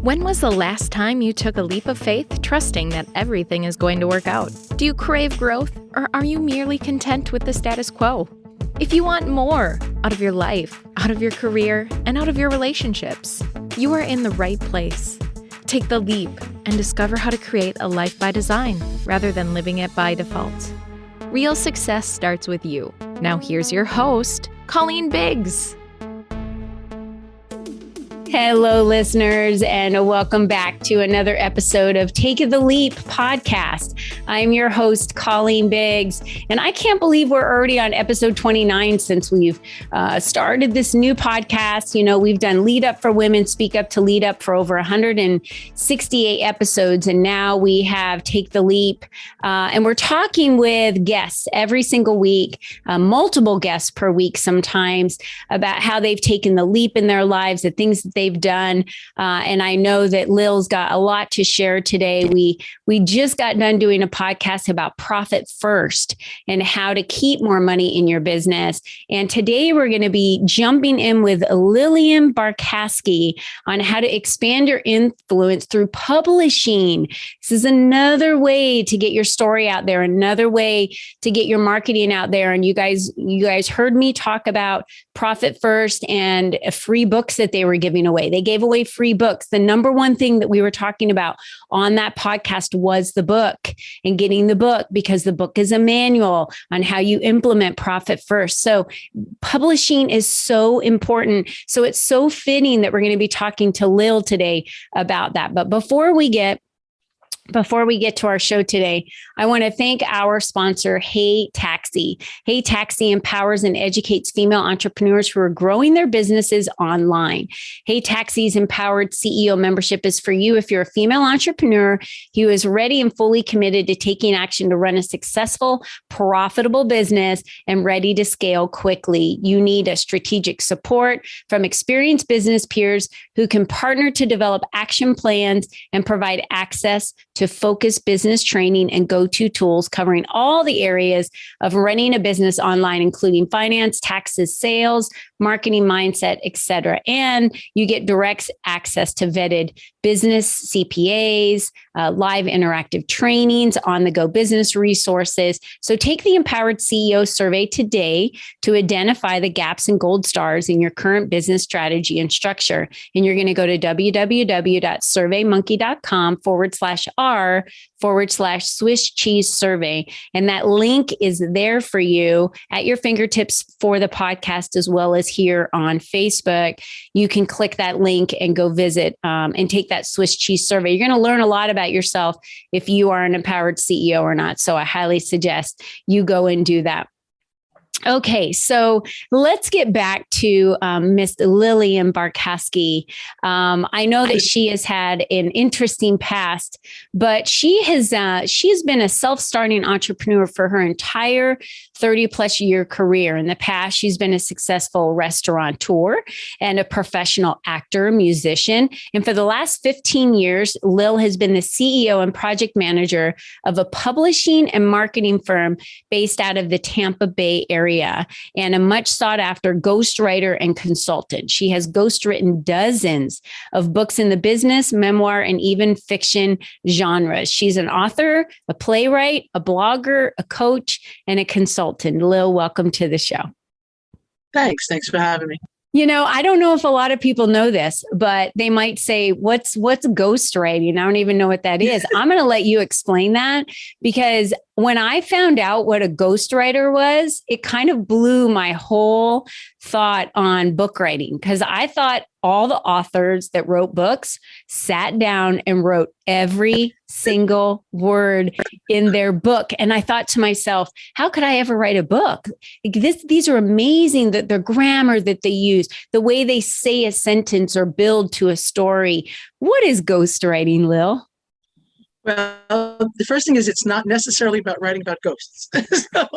When was the last time you took a leap of faith, trusting that everything is going to work out? Do you crave growth, or are you merely content with the status quo? If you want more out of your life, out of your career, and out of your relationships, you are in the right place. Take the leap and discover how to create a life by design rather than living it by default. Real success starts with you. Now here's your host, Colleen Biggs. Hello, listeners, and welcome back to another episode of Take the Leap podcast. I'm your host, Colleen Biggs, and I can't believe we're already on episode 29 since we've started this new podcast. You know, we've done Lead Up for Women, Speak Up to Lead Up for over 168 episodes, and now we have Take the Leap, and we're talking with guests every single week, multiple guests per week sometimes, about how they've taken the leap in their lives, the things that they've done. And I know that Lil's got a lot to share today. We just got done doing a podcast about profit first and how to keep more money in your business. And today we're going to be jumping in with Lil Barcaski on how to expand your influence through publishing. This is another way to get your story out there, another way to get your marketing out there. And you guys heard me talk about Profit First and free books that they were giving away. They gave away free books. The number one thing that we were talking about on that podcast was the book and getting the book, because the book is a manual on how you implement Profit First. So publishing is so important. So it's so fitting that we're going to be talking to Lil today about that. But before we get to our show today, I want to thank our sponsor, Hey Taxi. Hey Taxi empowers and educates female entrepreneurs who are growing their businesses online. Hey Taxi's empowered CEO membership is for you if you're a female entrepreneur who is ready and fully committed to taking action to run a successful, profitable business and ready to scale quickly. You need a strategic support from experienced business peers who can partner to develop action plans and provide access to focused business training and go-to tools covering all the areas of running a business online, including finance, taxes, sales, marketing, mindset, etc. And you get direct access to vetted business CPAs, live interactive trainings, on-the-go business resources. So take the Empowered CEO survey today to identify the gaps and gold stars in your current business strategy and structure. And you're going to go to www.surveymonkey.com/r/Swiss cheese survey. And that link is there for you at your fingertips for the podcast, as well as here on Facebook. You can click that link and go visit and take that Swiss cheese survey. You're going to learn a lot about yourself if you are an empowered CEO or not. So I highly suggest you go and do that. Okay, so let's get back to Miss Lil Barcaski. I know that she has had an interesting past, but she has been a self-starting entrepreneur for her entire 30-plus year career. In the past, she's been a successful restaurateur and a professional actor, musician. And for the last 15 years, Lil has been the CEO and project manager of a publishing and marketing firm based out of the Tampa Bay area, and a much sought after ghostwriter and consultant. She has ghostwritten dozens of books in the business, memoir, and even fiction genres. She's an author, a playwright, a blogger, a coach, and a consultant. Lil, welcome to the show. Thanks for having me. You know, I don't know if a lot of people know this, but they might say, what's ghostwriting? I don't even know what that is. I'm going to let you explain that, because when I found out what a ghostwriter was, it kind of blew my whole thought on book writing, because I thought all the authors that wrote books sat down and wrote every single word in their book. And I thought to myself, how could I ever write a book? These are amazing, that the grammar that they use, the way they say a sentence or build to a story. What is ghostwriting, Lil? Well, the first thing is it's not necessarily about writing about ghosts. So,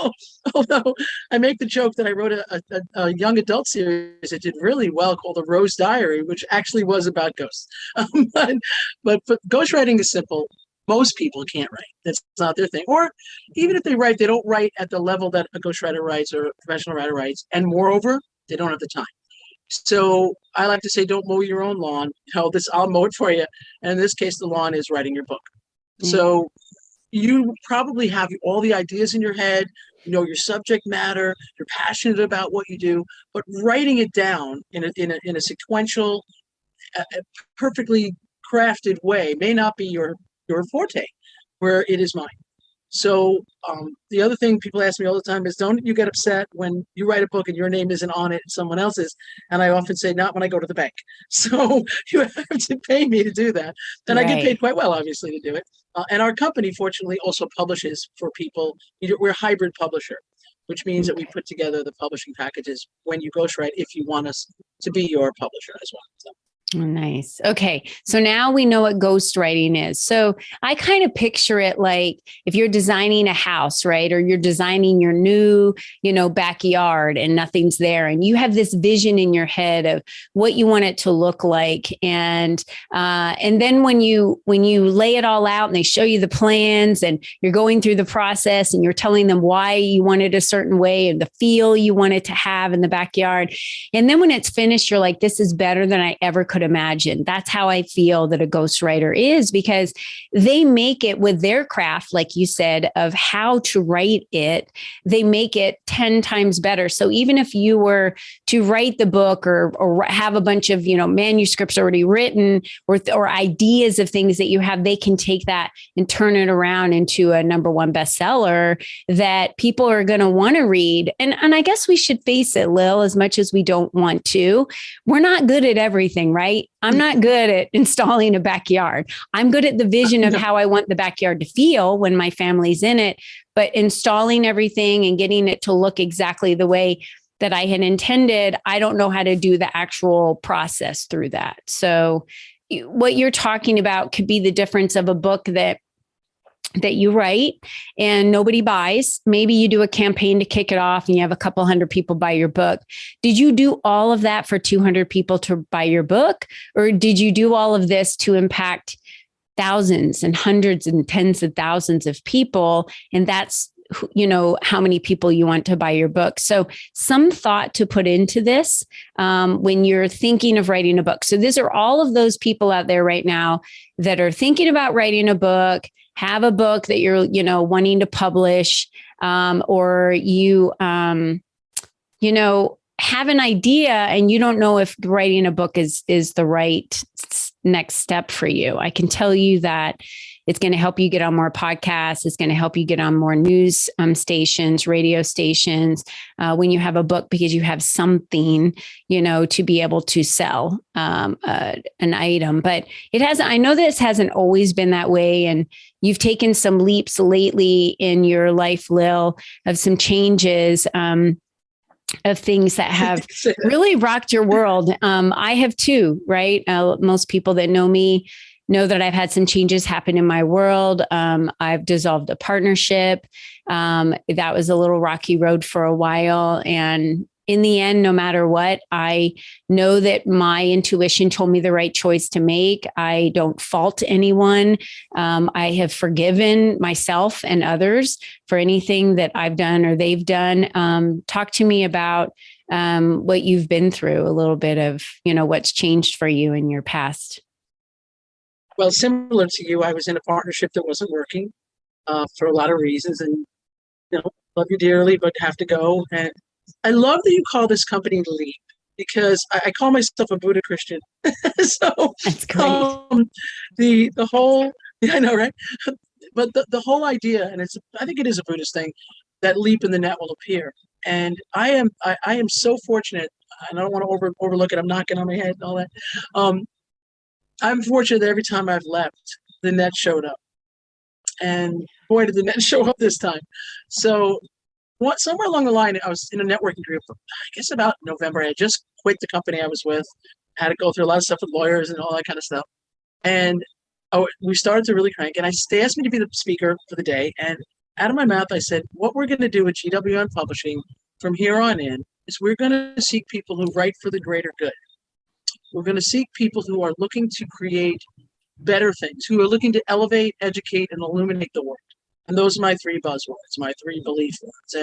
although I make the joke that I wrote a young adult series that did really well called The Rose Diary, which actually was about ghosts. But ghostwriting is simple. Most people can't write. That's not their thing. Or even if they write, they don't write at the level that a ghostwriter writes or a professional writer writes. And moreover, they don't have the time. So I like to say, don't mow your own lawn. I'll mow it for you. And in this case, the lawn is writing your book. So you probably have all the ideas in your head, your subject matter, you're passionate about what you do, but writing it down in a sequential, perfectly crafted way may not be your forte, where it is mine. So the other thing people ask me all the time is, don't you get upset when you write a book and your name isn't on it, someone else's? And I often say, not when I go to the bank. So you have to pay me to do that. And I get paid quite well, obviously, to do it. And our company, fortunately, also publishes for people. We're a hybrid publisher, which means that we put together the publishing packages when you ghostwrite, if you want us to be your publisher as well. So. Oh, nice. Okay. So now we know what ghostwriting is. So I kind of picture it like if you're designing a house, right? Or you're designing your new, backyard and nothing's there. And you have this vision in your head of what you want it to look like. And then when you lay it all out and they show you the plans and you're going through the process and you're telling them why you want it a certain way and the feel you want it to have in the backyard. And then when it's finished, you're like, this is better than I ever could imagine. That's how I feel that a ghostwriter is, because they make it with their craft, like you said, of how to write it. They make it 10 times better. So even if you were to write the book or have a bunch of, manuscripts already written or ideas of things that you have, they can take that and turn it around into a #1 bestseller that people are going to want to read. And I guess we should face it, Lil, as much as we don't want to. We're not good at everything, right? I'm not good at installing a backyard. I'm good at the vision of how I want the backyard to feel when my family's in it, but installing everything and getting it to look exactly the way that I had intended, I don't know how to do the actual process through that. So what you're talking about could be the difference of a book that you write and nobody buys. Maybe you do a campaign to kick it off and you have a couple hundred people buy your book. Did you do all of that for 200 people to buy your book? Or did you do all of this to impact thousands and hundreds and tens of thousands of people? And that's, how many people you want to buy your book. So some thought to put into this when you're thinking of writing a book. So these are all of those people out there right now that are thinking about writing a book, have a book that you're, wanting to publish, or you, have an idea and you don't know if writing a book is the right next step for you. I can tell you that it's going to help you get on more podcasts. It's going to help you get on more news stations, radio stations, when you have a book, because you have something, to be able to sell an item. But I know this hasn't always been that way. And you've taken some leaps lately in your life, Lil, of some changes, of things that have really rocked your world. I have too, right? Most people that know me know that I've had some changes happen in my world. I've dissolved a partnership. That was a little rocky road for a while. And in the end, no matter what, I know that my intuition told me the right choice to make. I don't fault anyone. I have forgiven myself and others for anything that I've done or they've done. Talk to me about what you've been through, a little bit of, what's changed for you in your past. Well, similar to you, I was in a partnership that wasn't working for a lot of reasons, and love you dearly, but have to go. And I love that you call this company Leap, because I call myself a Buddha Christian. So that's great. The whole, I know, right? But the whole idea, and I think it is a Buddhist thing, that leap in the net will appear. And I am so fortunate, and I don't want to overlook it. I'm knocking on my head and all that. I'm fortunate that every time I've left, the net showed up. And boy, did the net show up this time. So somewhere along the line, I was in a networking group, I guess about November. I had just quit the company I was with, had to go through a lot of stuff with lawyers and all that kind of stuff. And we started to really crank. And they asked me to be the speaker for the day. And out of my mouth, I said, what we're going to do at GWN Publishing from here on in is we're going to seek people who write for the greater good. We're going to seek people who are looking to create better things, who are looking to elevate, educate, and illuminate the world. And those are my 3 buzzwords, my 3 belief words.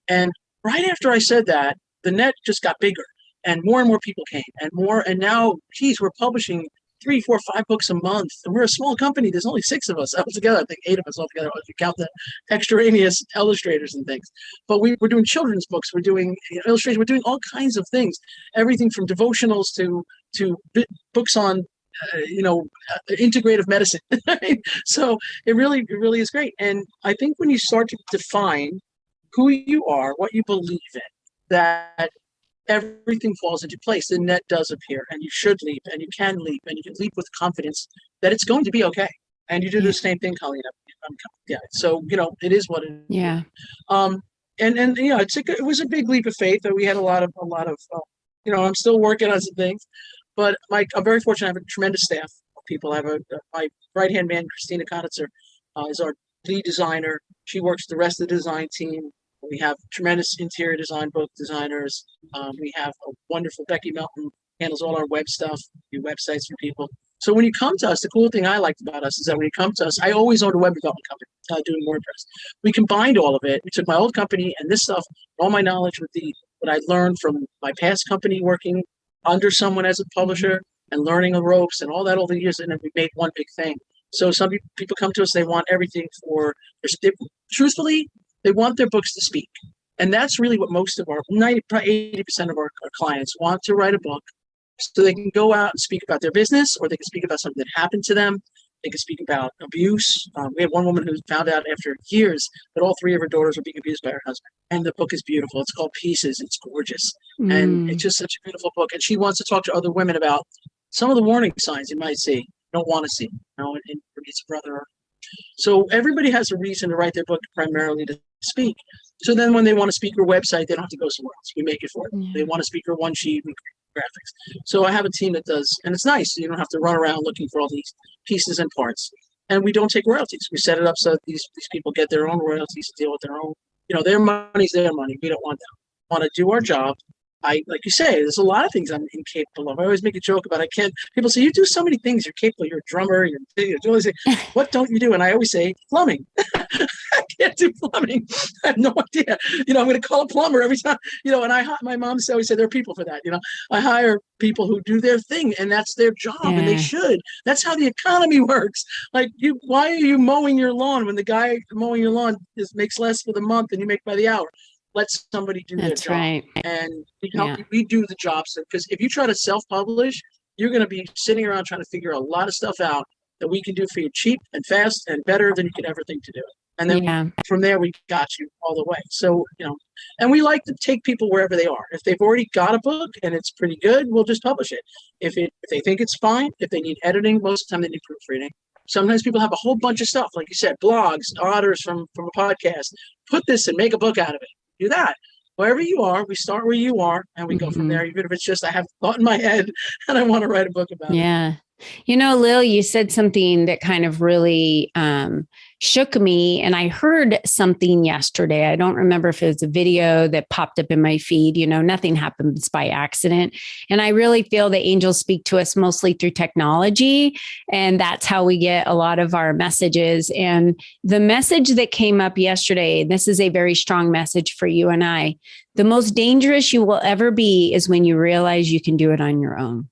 And right after I said that, the net just got bigger. and more people came, and now, geez, we're publishing 3, 4, 5 books a month, and we're a small company. There's only 6 of us altogether. I think 8 of us altogether if you count the extraneous illustrators and things. But we're doing children's books, we're doing illustrations, we're doing all kinds of things, everything from devotionals to books on integrative medicine. So it really is great. And I think when you start to define who you are, what you believe in, that everything falls into place. The net does appear, and you should leap, and you can leap, and you can leap with confidence that it's going to be okay. And you do the same thing, Colleen. Yeah. So it is what it is. Yeah. And it was a big leap of faith. We had a lot of I'm still working on some things, but I'm very fortunate. I have a tremendous staff of people. I have my right hand man, Christina Konitzer, is our lead designer. She works the rest of the design team. We have tremendous interior design, both designers. We have a wonderful Becky Melton, handles all our web stuff, do websites for people. So when you come to us, the cool thing I liked about us is that when you come to us, I always owned a web development company doing WordPress. We combined all of it. We took my old company and this stuff, all my knowledge with what I learned from my past company working under someone as a publisher and learning the ropes and all that over the years, and then we made one big thing. So some people come to us, they want everything truthfully, they want their books to speak. And that's really what most of our 80% of our clients want, to write a book so they can go out and speak about their business, or they can speak about something that happened to them. They can speak about abuse. We had one woman who found out after years that all 3 of her daughters were being abused by her husband. And the book is beautiful. It's called Pieces. It's gorgeous. And it's just such a beautiful book. And she wants to talk to other women about some of the warning signs you might see, don't want to see, and it's a brother. So everybody has a reason to write their book, primarily to speak. So then when they want to speak her website, they don't have to go somewhere else. We make it for them. Yeah. They want to speak her one sheet, we create graphics. So I have a team that does, and it's nice. You don't have to run around looking for all these pieces and parts. And we don't take royalties. We set it up so these people get their own royalties to deal with their own, their money's their money. We don't want that. We want to do our job. Like you say, there's a lot of things I'm incapable of. I always make a joke about people say, you do so many things, you're capable, you're a drummer, you're always say, what don't you do? And I always say, plumbing. I can't do plumbing. I have no idea. I'm going to call a plumber every time, and my mom always said there are people for that. I hire people who do their thing, and that's their job, and they should. That's how the economy works. Like, why are you mowing your lawn when the guy mowing your lawn makes less for the month than you make by the hour? Let somebody do their job. Right. And we do the job. Because if you try to self-publish, you're going to be sitting around trying to figure a lot of stuff out that we can do for you cheap and fast and better than you could ever think to do. And then from there, we got you all the way. So, and we like to take people wherever they are. If they've already got a book and it's pretty good, we'll just publish it. If they think it's fine, if they need editing, most of the time they need proofreading. Sometimes people have a whole bunch of stuff, like you said, blogs, orders from a podcast. Put this and make a book out of it. Do that. Wherever you are, we start where you are, and we go from there. Even if it's just, I have a thought in my head and I want to write a book about it. Yeah. Lil, you said something that kind of really shook me. And I heard something yesterday. I don't remember if it was a video that popped up in my feed. Nothing happens by accident. And I really feel that angels speak to us mostly through technology. And that's how we get a lot of our messages. And the message that came up yesterday, this is a very strong message for you and I. The most dangerous you will ever be is when you realize you can do it on your own.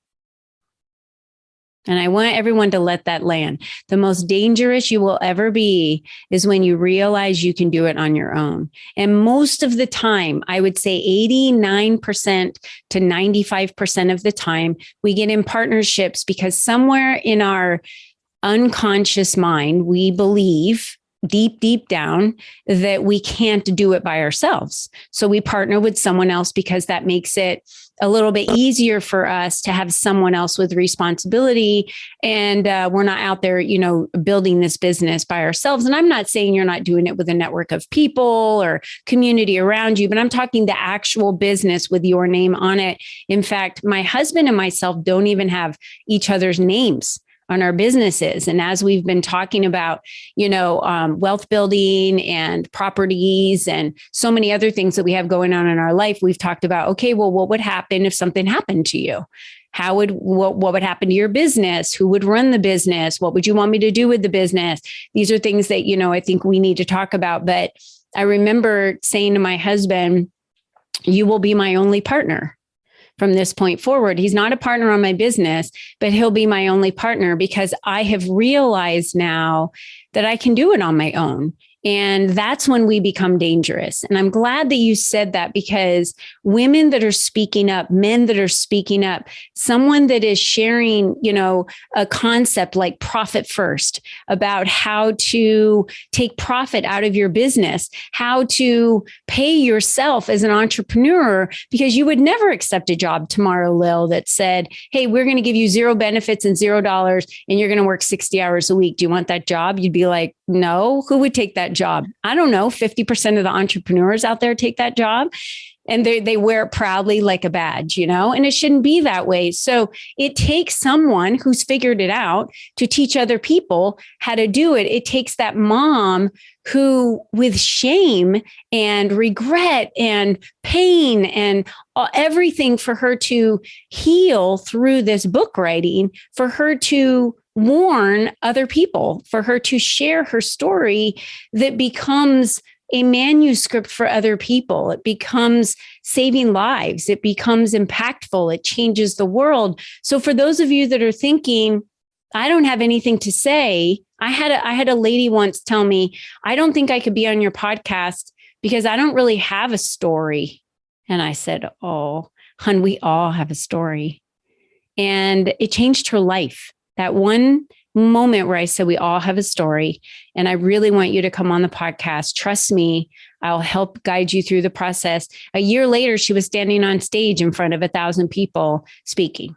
And I want everyone to let that land. The most dangerous you will ever be is when you realize you can do it on your own. And most of the time, I would say 89% to 95% of the time, we get in partnerships because somewhere in our unconscious mind, we believe deep down that we can't do it by ourselves. So we partner with someone else because that makes it a little bit easier for us to have someone else with responsibility. And we're not out there, building this business by ourselves. And I'm not saying you're not doing it with a network of people or community around you, but I'm talking the actual business with your name on it. In fact, my husband and myself don't even have each other's names on our businesses. And as we've been talking about, wealth building and properties and so many other things that we have going on in our life, we've talked about, okay, well, what would happen if something happened to you? What would happen to your business? Who would run the business? What would you want me to do with the business? These are things that, I think we need to talk about. But I remember saying to my husband, you will be my only partner from this point forward. He's not a partner on my business, but he'll be my only partner because I have realized now that I can do it on my own. And that's when we become dangerous. And I'm glad that you said that, because women that are speaking up, men that are speaking up, someone that is sharing, a concept like profit first, about how to take profit out of your business, how to pay yourself as an entrepreneur, because you would never accept a job tomorrow, Lil, that said, hey, we're going to give you zero benefits and $0 and you're going to work 60 hours a week. Do you want that job? You'd be like, no. Who would take that job? I don't know. 50% of the entrepreneurs out there take that job, and they wear it proudly like a badge, and it shouldn't be that way. So it takes someone who's figured it out to teach other people how to do it. It takes that mom who, with shame and regret and pain and everything, for her to heal through this book writing, for her to warn other people, for her to share her story that becomes a manuscript for other people. It becomes saving lives. It becomes impactful. It changes the world. So for those of you that are thinking, I don't have anything to say, I had a lady once tell me, I don't think I could be on your podcast because I don't really have a story. And I said, oh, hun, we all have a story. And it changed her life. That one moment where I said, we all have a story, and I really want you to come on the podcast. Trust me, I'll help guide you through the process. A year later, she was standing on stage in front of 1,000 people speaking.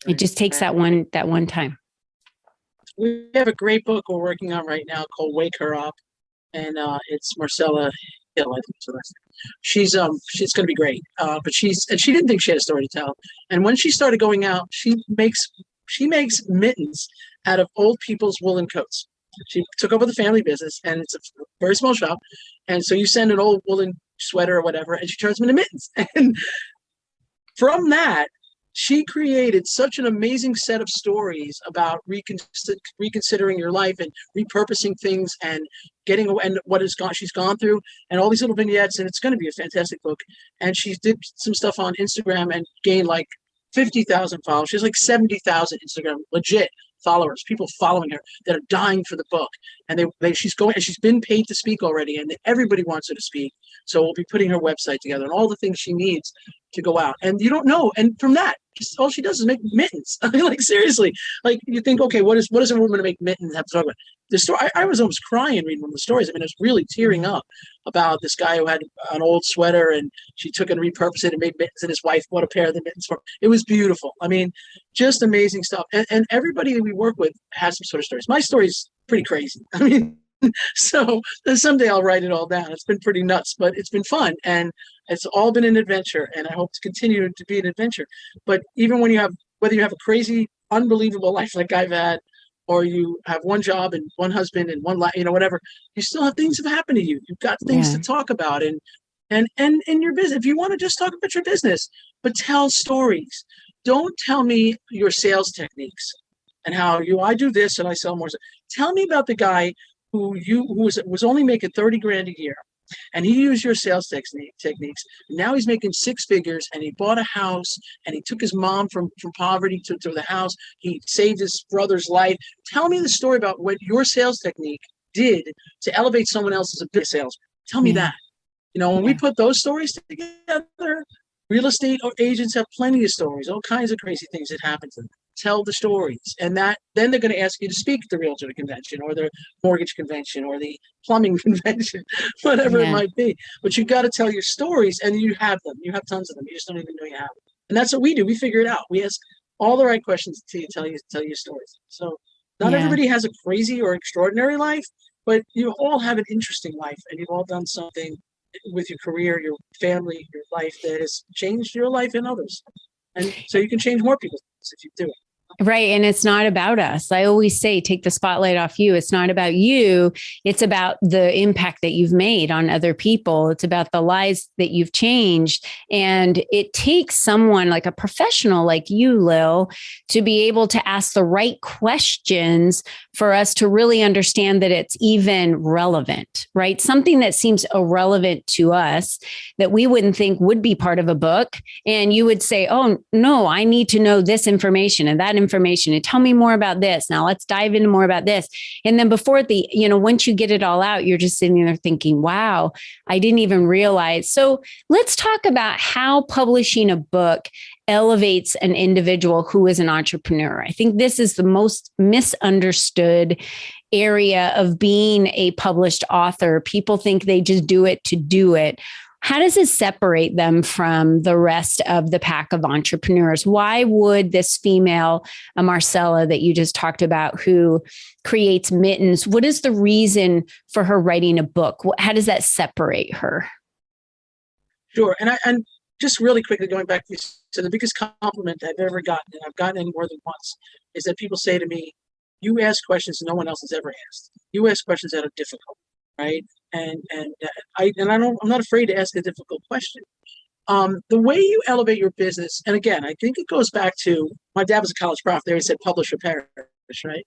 It just takes that one time. We have a great book we're working on right now called Wake Her Up, and it's Marcella Hill, I think. So she's going to be great. But she didn't think she had a story to tell. And when she started going out, she makes mittens out of old people's woolen coats. She took over the family business, and it's a very small shop. And so you send an old woolen sweater or whatever, and she turns them into mittens. And from that, she created such an amazing set of stories about reconsidering your life and repurposing things and getting away, and she's gone through, and all these little vignettes. And it's going to be a fantastic book. And she did some stuff on Instagram and gained like 50,000 followers. She has like 70,000 Instagram legit followers, people following her that are dying for the book. And she's been paid to speak already, and everybody wants her to speak. So we'll be putting her website together and all the things she needs to go out. And you don't know. And from that, all she does is make mittens. I mean, like, seriously, like, you think, okay, what does a woman to make mittens have to talk about? The story, I was almost crying reading one of the stories. I mean, I was really tearing up about this guy who had an old sweater, and she took and repurposed it and made mittens, and his wife bought a pair of the mittens for him. It was beautiful. I mean, just amazing stuff. And everybody that we work with has some sort of stories. My story's pretty crazy. I mean, so someday I'll write it all down. It's been pretty nuts, but it's been fun, and it's all been an adventure, and I hope to continue to be an adventure. But even whether you have a crazy, unbelievable life like I've had, or you have one job and one husband and one life, whatever, you still have things that happen to you. You've got things to talk about, and in your business, if you want to just talk about your business, but tell stories. Don't tell me your sales techniques and how I do this and I sell more. Tell me about the guy who was only making 30 grand a year, and he used your sales techniques. Now he's making six figures, and he bought a house, and he took his mom from poverty to the house. He saved his brother's life. Tell me the story about what your sales technique did to elevate someone else as a big sales. Tell me that. When we put those stories together, real estate agents have plenty of stories, all kinds of crazy things that happen to them. Tell the stories, and then they're going to ask you to speak at the realtor convention or the mortgage convention or the plumbing convention, whatever it might be. But you got to tell your stories, and you have them. You have tons of them. You just don't even know you have them. And that's what we do. We figure it out. We ask all the right questions to tell you stories. So not everybody has a crazy or extraordinary life, but you all have an interesting life, and you've all done something with your career, your family, your life that has changed your life and others. And so you can change more people's lives if you do it. Right. And it's not about us. I always say, take the spotlight off you. It's not about you. It's about the impact that you've made on other people. It's about the lives that you've changed. And it takes someone like a professional like you, Lil, to be able to ask the right questions for us to really understand that it's even relevant, right? Something that seems irrelevant to us that we wouldn't think would be part of a book. And you would say, oh, no, I need to know this information and that information and tell me more about this. Now let's dive into more about this. And then before once you get it all out, you're just sitting there thinking, wow, I didn't even realize. So let's talk about how publishing a book elevates an individual who is an entrepreneur. I think this is the most misunderstood area of being a published author. People think they just do it to do it. How does it separate them from the rest of the pack of entrepreneurs? Why would this female, Marcella, that you just talked about, who creates mittens, what is the reason for her writing a book? How does that separate her? Sure. And just really quickly going back to the biggest compliment I've ever gotten, and I've gotten it more than once, is that people say to me, you ask questions no one else has ever asked. You ask questions that are difficult, right? I'm not afraid to ask a difficult question. The way you elevate your business, and again, I think it goes back to my dad was a college prof. There he said, "Publish or perish," right?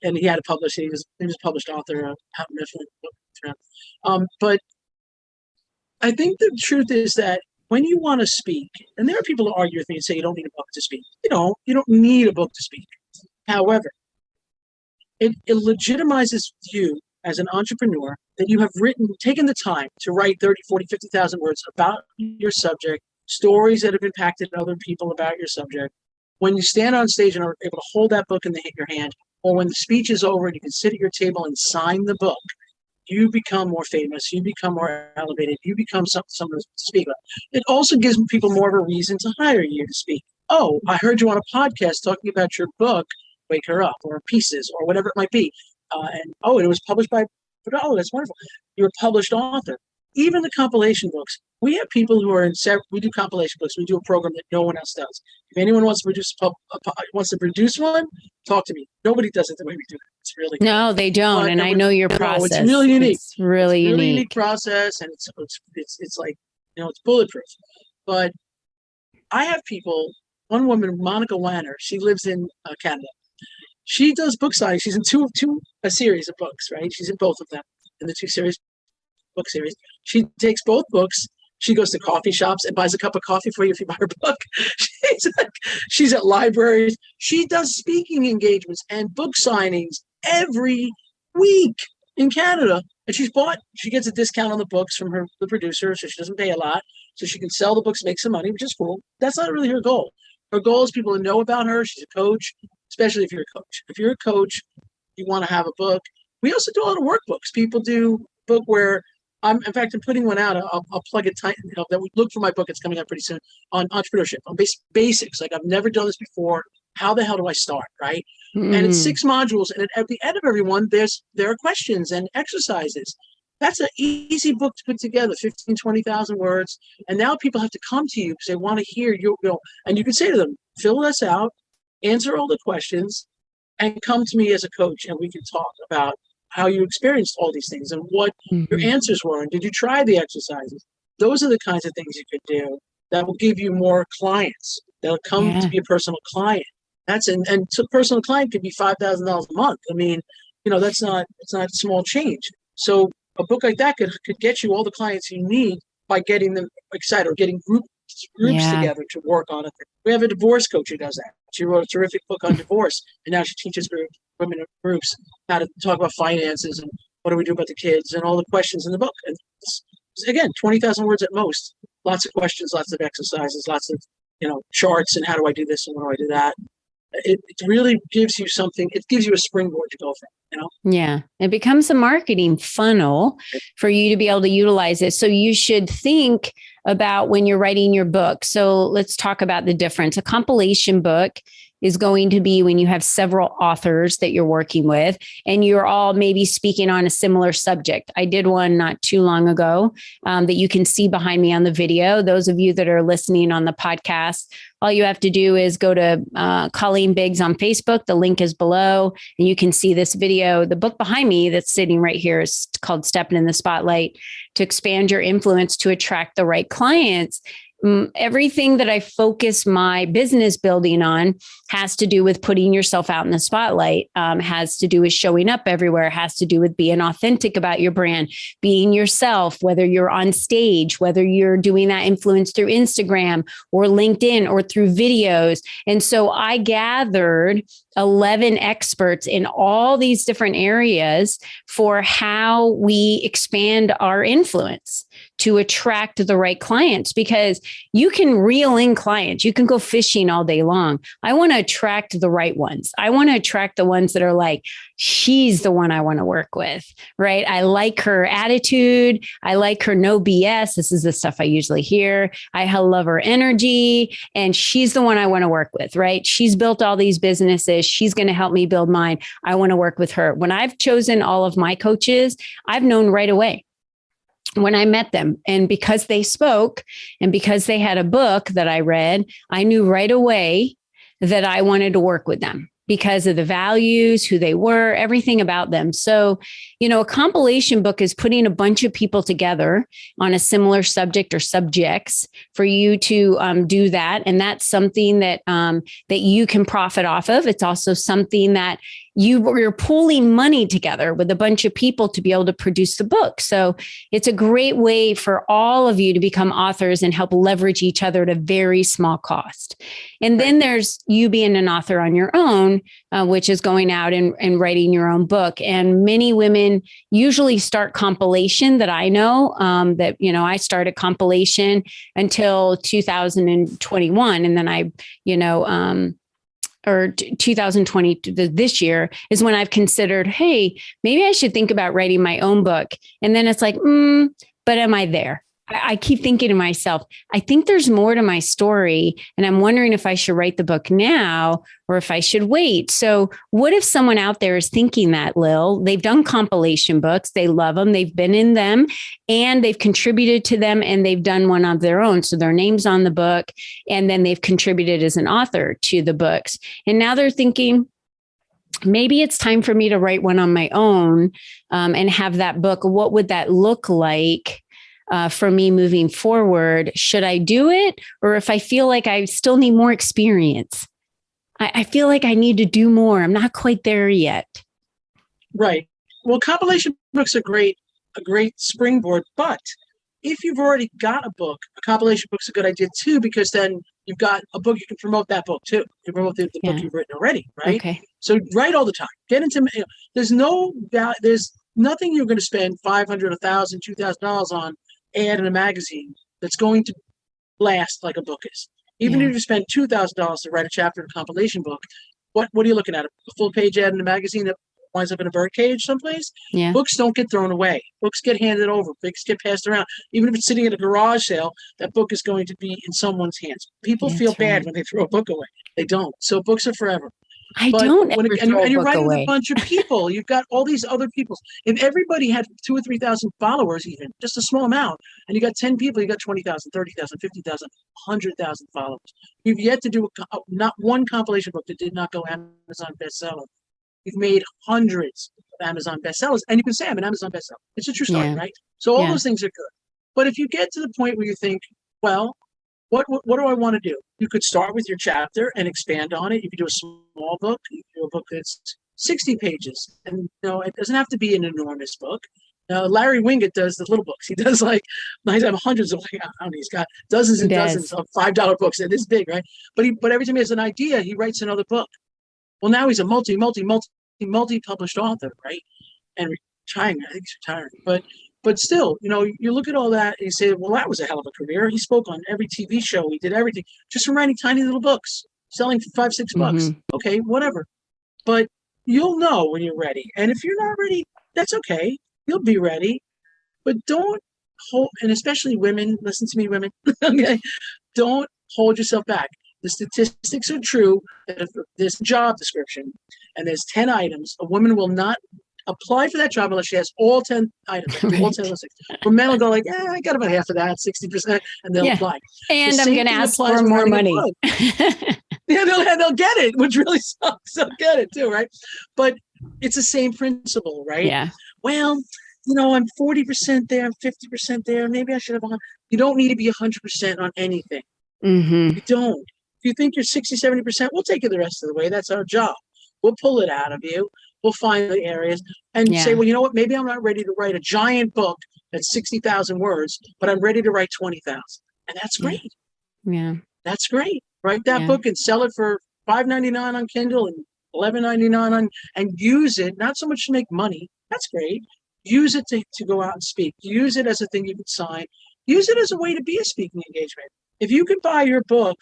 And he had to publish. He was a published author of How to Mifflin. But I think the truth is that when you want to speak, and there are people who argue with me and say you don't need a book to speak. You don't need a book to speak. However, it legitimizes you as an entrepreneur that you have taken the time to write 30, 40, 50,000 words about your subject, stories that have impacted other people about your subject. When you stand on stage and are able to hold that book in your hand, or when the speech is over and you can sit at your table and sign the book, you become more famous, you become more elevated, you become someone to speak about. It also gives people more of a reason to hire you to speak. Oh, I heard you on a podcast talking about your book, Wake Her Up, or Pieces, or whatever it might be. It was published by, that's wonderful. You're a published author. Even the compilation books, we have people who are we do compilation books. We do a program that no one else does. If anyone wants to produce one, talk to me. Nobody does it the way we do it. It's really good. No, they don't. And I know your process. It's really unique. It's really unique process, and it's like, it's bulletproof. But I have people. One woman, Monica Wanner, she lives in Canada. She does book signings. She's in a series of books, right? She's in both of them, in the book series. She takes both books. She goes to coffee shops and buys a cup of coffee for you if you buy her book. She's at libraries. She does speaking engagements and book signings every week in Canada. And she gets a discount on the books from the producer, so she doesn't pay a lot. So she can sell the books, make some money, which is cool. That's not really her goal. Her goal is people to know about her. She's a coach, especially if you're a coach. If you're a coach, you want to have a book. We also do a lot of workbooks. People do a book where I'm putting one out. I'll plug it tight. That we look for my book. It's coming out pretty soon on entrepreneurship, on basics. Like, I've never done this before. How the hell do I start? Right. And it's 6 modules. And at the end of every one, there are questions and exercises. That's an easy book to put together, 15, 20,000 words. And now people have to come to you because they want to hear you, and you can say to them, fill this out, answer all the questions, and come to me as a coach, and we can talk about how you experienced all these things and what your answers were, and did you try the exercises? Those are the kinds of things you could do that will give you more clients. They'll come to be a personal client. And so personal client could be $5,000 a month. I mean, it's not small change. So a book like that could get you all the clients you need by getting them excited, or getting groups together to work on it. We have a divorce coach who does that. She wrote a terrific book on divorce, and now she teaches women in groups how to talk about finances and what do we do about the kids and all the questions in the book. And again, 20,000 words at most. Lots of questions, lots of exercises, lots of charts, and how do I do this and how do I do that. It really gives you something. It gives you a springboard to go from. Yeah. It becomes a marketing funnel for you to be able to utilize it. So you should think about when you're writing your book. So let's talk about the difference. A compilation book is going to be when you have several authors that you're working with and you're all maybe speaking on a similar subject. I did one not too long ago that you can see behind me on the video. Those of you that are listening on the podcast, all you have to do is go to Colleen Biggs on Facebook. The link is below and you can see this video. The book behind me that's sitting right here is called Stepping in the Spotlight to Expand Your Influence to Attract the Right Clients. Everything that I focus my business building on has to do with putting yourself out in the spotlight, has to do with showing up everywhere, has to do with being authentic about your brand, being yourself, whether you're on stage, whether you're doing that influence through Instagram or LinkedIn or through videos. And so I gathered 11 experts in all these different areas for how we expand our influence to attract the right clients, because you can reel in clients. You can go fishing all day long. I want to attract the right ones. I want to attract the ones that are like, she's the one I want to work with, right? I like her attitude. I like her no BS. This is the stuff I usually hear. I love her energy. And she's the one I want to work with, right? She's built all these businesses. She's going to help me build mine. I want to work with her. When I've chosen all of my coaches, I've known right away when I met them. And because they spoke and because they had a book that I read, I knew right away that I wanted to work with them because of the values, who they were, everything about them. So, a compilation book is putting a bunch of people together on a similar subject or subjects for you to do that. And that's something that you can profit off of. It's also something that you're pooling money together with a bunch of people to be able to produce the book. So it's a great way for all of you to become authors and help leverage each other at a very small cost. And then there's you being an author on your own, which is going out and writing your own book. And many women usually start compilation that I know, I started compilation until 2021. And then or 2020, this year is when I've considered, hey, maybe I should think about writing my own book. And then it's like, but am I there? I keep thinking to myself, I think there's more to my story. And I'm wondering if I should write the book now or if I should wait. So what if someone out there is thinking that, Lil? They've done compilation books. They love them. They've been in them and they've contributed to them and they've done one of their own. So their name's on the book and then they've contributed as an author to the books. And now they're thinking, maybe it's time for me to write one on my own and have that book. What would that look like? For me moving forward, should I do it? Or if I feel like I still need more experience, I feel like I need to do more. I'm not quite there yet. Right. Well, compilation books are a great springboard. But if you've already got a book, a compilation book's a good idea too, because then you've got a book, you can promote that book too. You can promote the book you've written already, right? Okay. So write all the time. Get into, there's nothing you're going to spend $500, $1,000, $2,000 on ad in a magazine that's going to last like a book is. Even if you spend $2,000 to write a chapter in a compilation book, what are you looking at? A full page ad in a magazine that winds up in a birdcage someplace? Yeah. Books don't get thrown away. Books get handed over. Books get passed around. Even if it's sitting at a garage sale, that book is going to be in someone's hands. People feel bad when they throw a book away. They don't. So books are forever. And you're writing with a bunch of people. You've got all these other people. If everybody had 2,000 or 3,000 followers, even just a small amount, and you got 10 people, you got 20,000, 30,000, 50,000, 100,000 followers. You've yet to do not one compilation book that did not go Amazon bestseller. You've made hundreds of Amazon bestsellers, and you can say I'm an Amazon bestseller. It's a true story, right? So all those things are good. But if you get to the point where you think, well, what do I want to do? You could start with your chapter and expand on it. You could do a small book. You could do a book that's 60 pages. And it doesn't have to be an enormous book. Larry Winget does the little books. He does he's have hundreds of, I don't know, he's got dozens and dozens of $5 books. They're this big, right? But every time he has an idea, he writes another book. Well, now he's a multi-published author, right? And retiring, I think he's retiring. But still, you look at all that and you say, well, that was a hell of a career. He spoke on every TV show. He did everything just from writing tiny little books, selling for $5, $6. Okay, whatever. But you'll know when you're ready. And if you're not ready, that's okay. You'll be ready. But don't hold, and especially women, listen to me, women, okay? Don't hold yourself back. the statistics are true that if this job description and there's 10 items, a woman will not apply for that job unless she has all 10 items. All 10 listings. But men will go like, I got about half of that, 60%, and they'll apply. And I'm going to ask for more money. Yeah, they'll get it, which really sucks. They'll get it too, right? But it's the same principle, right? Yeah. Well, I'm 40% there, I'm 50% there. Maybe I should have. You don't need to be 100% on anything. Mm-hmm. You don't. If you think you're 60, 70%, we'll take you the rest of the way. That's our job. We'll pull it out of you. We'll find the areas and say, well, you know what? Maybe I'm not ready to write a giant book that's 60,000 words, but I'm ready to write 20,000. And that's great. Yeah. That's great. Write that book and sell it for $5.99 on Kindle and $11.99 on, and use it, not so much to make money. That's great. Use it to go out and speak. Use it as a thing you can sign. Use it as a way to be a speaking engagement. If you can buy your book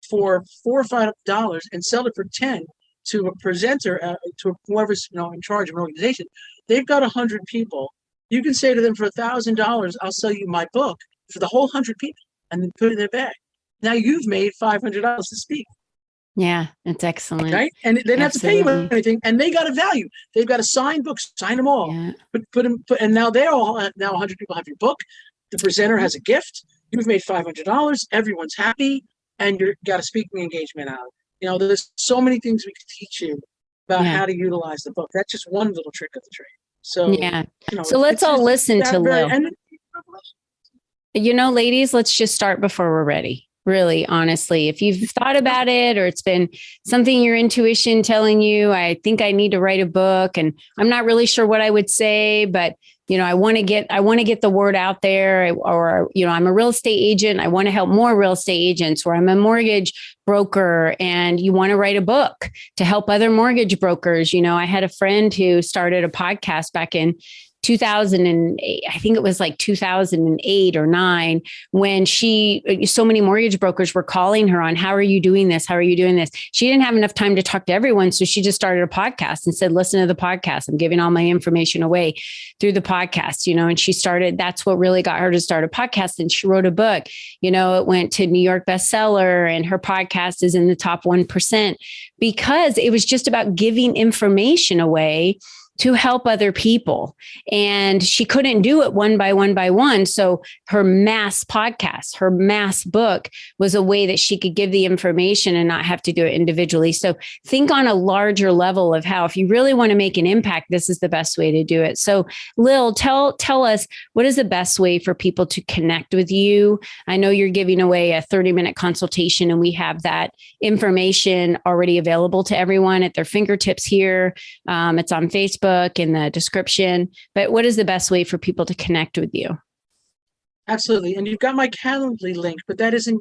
for $4 or $5 and sell it for 10 to a presenter, to whoever's in charge of an organization, they've got 100 people. You can say to them, for $1,000, I'll sell you my book for the whole 100 people, and then put it in their bag. Now you've made $500 to speak. Yeah, that's excellent. Right? And they didn't have to pay you anything, and they got a value. They've got a signed book, sign them all. Yeah. And now now 100 people have your book. The presenter has a gift. You've made $500. Everyone's happy, and you've got a speaking engagement out. There's so many things we could teach you about how to utilize the book. That's just one little trick of the trade. So So let's all listen to Lil. Ladies, let's just start before we're ready. Really, honestly, if you've thought about it, or it's been something your intuition telling you, I think I need to write a book, and I'm not really sure what I would say, but I want to get the word out there, or I'm a real estate agent. I want to help more real estate agents, or I'm a mortgage broker, and you want to write a book to help other mortgage brokers. I had a friend who started a podcast back in 2008, I think it was like 2008 or 9, when so many mortgage brokers were calling her on, how are you doing this? How are you doing this? She didn't have enough time to talk to everyone. So she just started a podcast and said, listen to the podcast. I'm giving all my information away through the podcast, and that's what really got her to start a podcast. And she wrote a book, it went to New York bestseller, and her podcast is in the top 1% because it was just about giving information away to help other people. And she couldn't do it one by one. So her mass podcast, her mass book was a way that she could give the information and not have to do it individually. So think on a larger level of how, if you really want to make an impact, this is the best way to do it. So Lil, tell us, what is the best way for people to connect with you? I know you're giving away a 30-minute consultation, and we have that information already available to everyone at their fingertips here. It's on Facebook in the description, but what is the best way for people to connect with you? Absolutely. And you've got my Calendly link, but that is in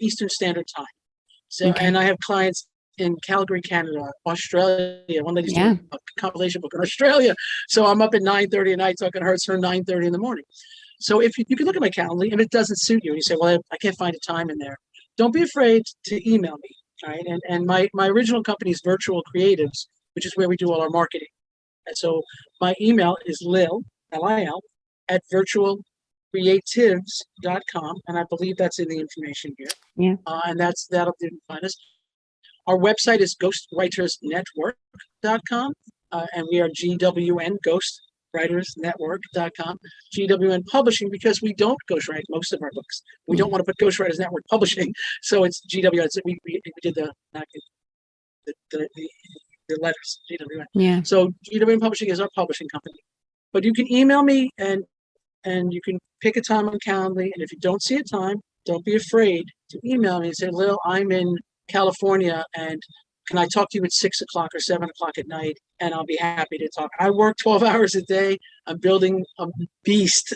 Eastern Standard Time. So, and I have clients in Calgary, Canada, Australia. One lady's doing a compilation book in Australia. So I'm up at 9:30 at night talking to her. It's her 9:30 in the morning. So if you can look at my Calendly, and it doesn't suit you, and you say, well, I can't find a time in there, don't be afraid to email me. Right. And my original company is Virtual Creatives, which is where we do all our marketing. And so my email is Lil, L-I-L, at virtualcreatives.com. And I believe that's in the information here. Yeah. And that'll find us. Our website is ghostwritersnetwork.com. And we are GWN, ghostwritersnetwork.com. GWN Publishing, because we don't ghostwrite most of our books. We don't want to put Ghostwriters Network Publishing. So it's GWN. We did the letters, GWN. Yeah. So GWN Publishing is our publishing company. But you can email me and you can pick a time on Calendly. And if you don't see a time, don't be afraid to email me and say, Lil, I'm in California, and can I talk to you at 6 o'clock or 7 o'clock at night? And I'll be happy to talk. I work 12 hours a day. I'm building a beast.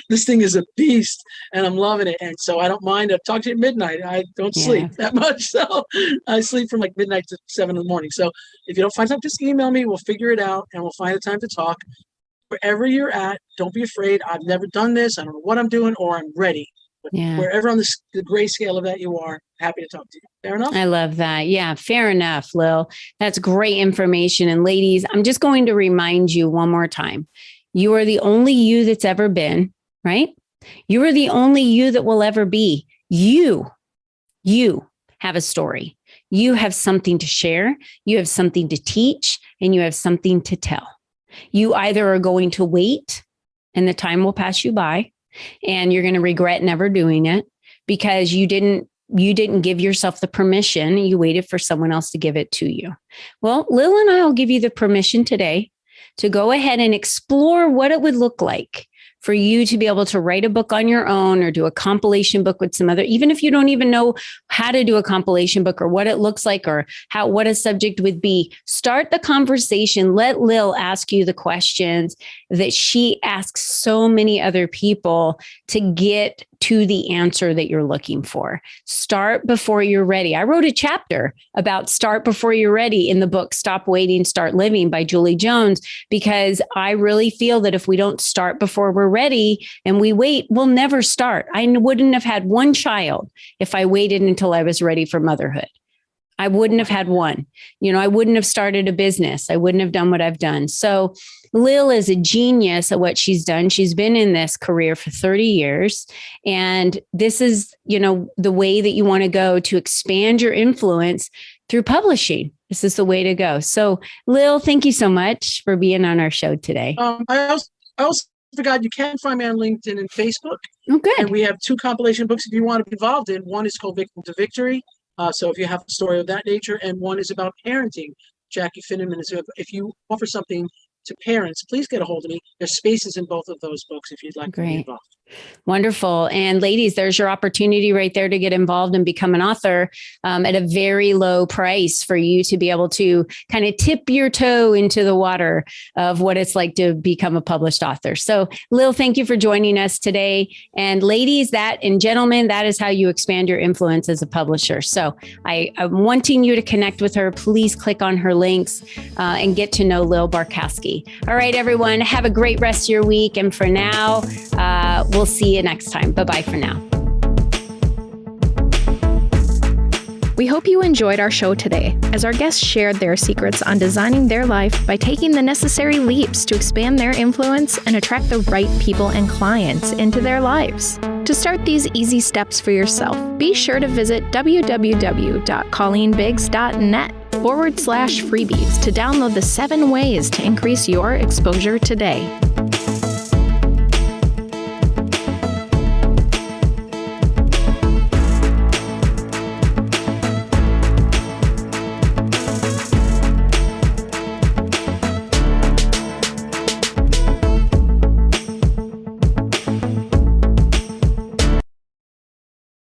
This thing is a beast, and I'm loving it. And so I don't mind. I'll talk to you at midnight. I don't sleep that much. So I sleep from like midnight to 7 in the morning. So if you don't find time, just email me. We'll figure it out, and we'll find a time to talk. Wherever you're at, don't be afraid. I've never done this. I don't know what I'm doing, or I'm ready. But wherever on the gray scale of that you are, happy to talk to you. Fair enough? I love that. Yeah, fair enough, Lil. That's great information. And ladies, I'm just going to remind you one more time. You are the only you that's ever been, right? You are the only you that will ever be. You have a story. You have something to share, you have something to teach, and you have something to tell. You either are going to wait and the time will pass you by and you're going to regret never doing it because you didn't give yourself the permission. You waited for someone else to give it to you. Well, Lil and I will give you the permission today to go ahead and explore what it would look like for you to be able to write a book on your own or do a compilation book with some other, even if you don't even know how to do a compilation book or what it looks like or what a subject would be. Start the conversation. Let Lil ask you the questions that she asks so many other people to get to the answer that you're looking for. Start before you're ready. I wrote a chapter about start before you're ready in the book, Stop Waiting, Start Living by Julie Jones, because I really feel that if we don't start before we're ready and we wait, we'll never start. I wouldn't have had one child if I waited until I was ready for motherhood. I wouldn't have had one. I wouldn't have started a business. I wouldn't have done what I've done. So Lil is a genius at what she's done. She's been in this career for 30 years. And this is, the way that you want to go to expand your influence through publishing. This is the way to go. So Lil, thank you so much for being on our show today. I also forgot you can find me on LinkedIn and Facebook. Oh, good. And we have 2 compilation books if you want to be involved in. One is called Victim to Victory. So if you have a story of that nature, and one is about parenting. Jackie Finneman is, if you offer something to parents, please get a hold of me. There's spaces in both of those books if you'd like to be involved. Wonderful. And ladies, there's your opportunity right there to get involved and become an author at a very low price for you to be able to kind of tip your toe into the water of what it's like to become a published author. So Lil, thank you for joining us today. And ladies, and gentlemen, that is how you expand your influence as a publisher. So I'm wanting you to connect with her. Please click on her links and get to know Lil Barcaski. All right, everyone, have a great rest of your week. And for now, we'll see you next time. Bye-bye for now. We hope you enjoyed our show today, as our guests shared their secrets on designing their life by taking the necessary leaps to expand their influence and attract the right people and clients into their lives. To start these easy steps for yourself, be sure to visit www.colleenbiggs.net/freebies to download the 7 ways to increase your exposure today.